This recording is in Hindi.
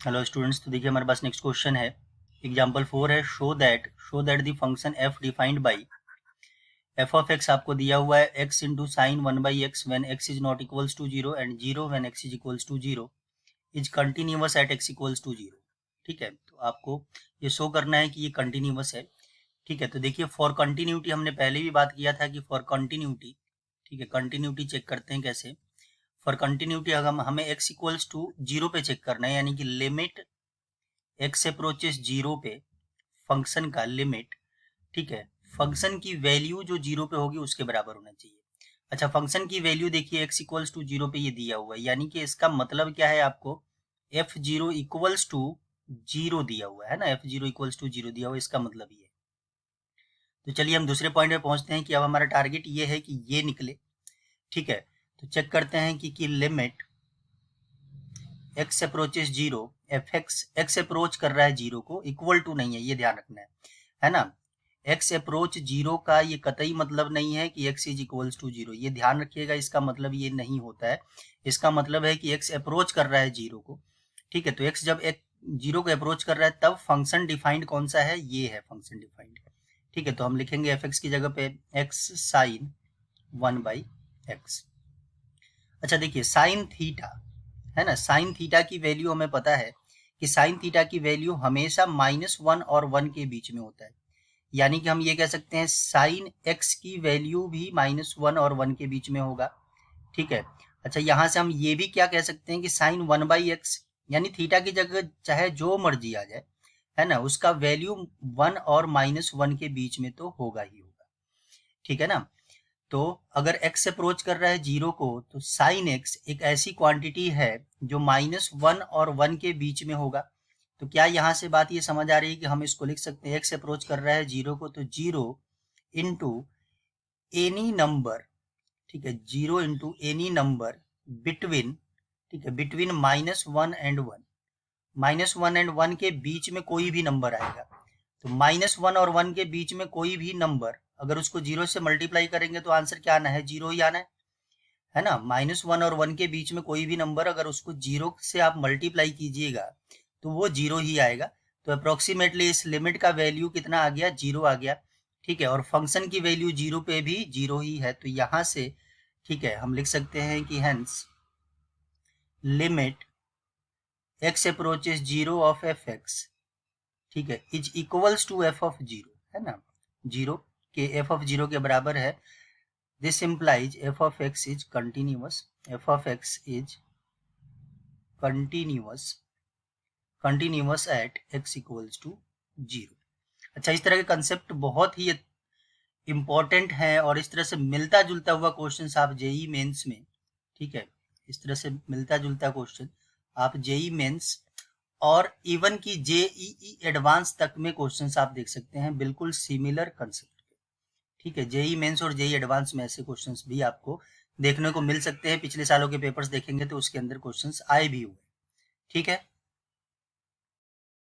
हेलो स्टूडेंट्स, तो देखिए हमारे पास नेक्स्ट क्वेश्चन है। एग्जाम्पल 4 है, show that the function F defined by F of X आपको दिया हुआ है X into sine 1/x when X is not equals to zero and zero when X is equals to zero is continuous at X equals to zero. ठीक है, तो आपको ये शो करना है कि ये कंटिन्यूअस है। ठीक है, तो देखिए फॉर कंटिन्यूटी हमने पहले भी बात किया था कि फॉर कंटिन्यूटी, ठीक है, कंटिन्यूटी चेक करते हैं कैसे। फॉर कंटिन्यूटी अगर हमें एक्स इक्वल्स टू जीरो पे चेक करना है, यानी कि लिमिट एक्स अप्रोचेस जीरो पे फंक्शन का लिमिट, ठीक है, फंक्शन की वैल्यू जो जीरो पे होगी उसके बराबर होना चाहिए। अच्छा, फंक्शन की वैल्यू देखिए एक्स इक्वल्स टू जीरो पे ये दिया हुआ है, यानी कि इसका मतलब क्या है, आपको F zero equals to zero दिया हुआ है ना, F zero equals to zero दिया हुआ है, इसका मतलब ये है। तो चलिए हम दूसरे पॉइंट पे पहुंचते हैं कि अब हमारा टारगेट ये है कि ये निकले। ठीक है, तो चेक करते हैं कि limit X approaches zero, F x approach कर रहा है जीरो को, इक्वल टू नहीं है, ये ध्यान रखना है ना। एक्स अप्रोच जीरो का ये कतई मतलब नहीं है कि X is equals to zero, ये ध्यान रखिएगा, इसका मतलब ये नहीं होता है। इसका मतलब है कि एक्स अप्रोच कर रहा है जीरो को। ठीक है, तो एक्स जब एक जीरो को अप्रोच कर रहा है तब फंक्शन डिफाइंड कौन सा है, ये है फंक्शन डिफाइंड। ठीक है, तो हम लिखेंगे एफ एक्स की जगह पे एक्स साइन 1/x। अच्छा देखिए साइन थीटा, है ना, साइन थीटा की वैल्यू हमें पता है कि साइन थीटा की वैल्यू हमेशा -1 और 1 के बीच में होता है, यानी कि हम ये कह सकते हैं साइन एक्स की वैल्यू भी -1 और 1 के बीच में होगा। ठीक है, अच्छा यहाँ से हम ये भी क्या कह सकते हैं कि साइन 1/x, यानी थीटा की जगह चाहे जो मर्जी आ जाए, है ना, उसका वैल्यू 1 और -1 के बीच में तो होगा ही होगा। ठीक है ना, तो अगर x अप्रोच कर रहा है जीरो को तो साइन x एक ऐसी क्वांटिटी है जो -1 और 1 के बीच में होगा। तो क्या यहाँ से बात ये समझ आ रही है कि हम इसको लिख सकते हैं x अप्रोच कर रहा है जीरो को तो जीरो इंटू एनी नंबर, ठीक है, zero into any number between, ठीक है, बिटवीन -1 एंड 1, -1 एंड 1 के बीच में कोई भी नंबर आएगा। तो -1 और 1 के बीच में कोई भी नंबर अगर उसको जीरो से मल्टीप्लाई करेंगे तो आंसर क्या आना है, जीरो ही आना है ना। -1 और 1 के बीच में कोई भी नंबर अगर उसको जीरो से आप मल्टीप्लाई कीजिएगा तो वो जीरो ही आएगा। तो अप्रोक्सीमेटली इस लिमिट का वैल्यू कितना आ गया, जीरो आ गया। ठीक है, और फंक्शन की वैल्यू जीरो पे भी जीरो ही है, तो यहाँ से ठीक है हम लिख सकते हैं कि hence limit X approaches zero of F X, ठीक है, is equals to F of zero, है ना, जीरो के एफ ऑफ जीरो के बराबर है। This implies F of X is continuous, F of X is continuous, continuous at X equals to zero. अच्छा, इस तरह के कंसेप्ट बहुत ही इंपॉर्टेंट है और इस तरह से मिलता जुलता हुआ क्वेश्चन आप जेई मेंस में, ठीक है, इस तरह से मिलता जुलता क्वेश्चन आप जेई मेंस और इवन की जेईई एडवांस तक में क्वेश्चंस आप देख सकते हैं, बिल्कुल सिमिलर कंसेप्ट। ठीक है, जेई मेंस और जेई एडवांस में ऐसे क्वेश्चंस भी आपको देखने को मिल सकते हैं, पिछले सालों के पेपर्स देखेंगे तो उसके अंदर क्वेश्चंस आए भी हुए। ठीक है।